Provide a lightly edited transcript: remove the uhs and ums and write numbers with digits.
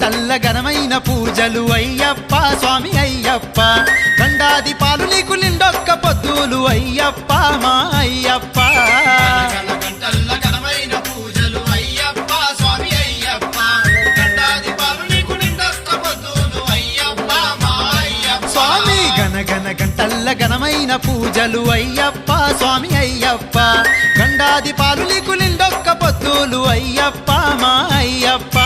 గంటల్ల ఘనమైన పూజలు అయ్యప్ప స్వామి అయ్యప్ప గండాది పాలు నీకు నిండొక్క పొద్దులు అయ్యప్ప మా అయ్యప్ప గంటల్ల ఘనమైన పూజలు అయ్యప్ప స్వామి అయ్యప్ప గండాది పాలు నీకు నిండొక్క పొద్దులు అయ్యప్ప మా అయ్యప్ప స్వామి గనగన గంటల్ల ఘనమైన పూజలు అయ్యప్ప స్వామి అయ్యప్ప గండాది పాలు నీకు నిండొక్క పొద్దులు అయ్యప్ప మా అయ్యప్ప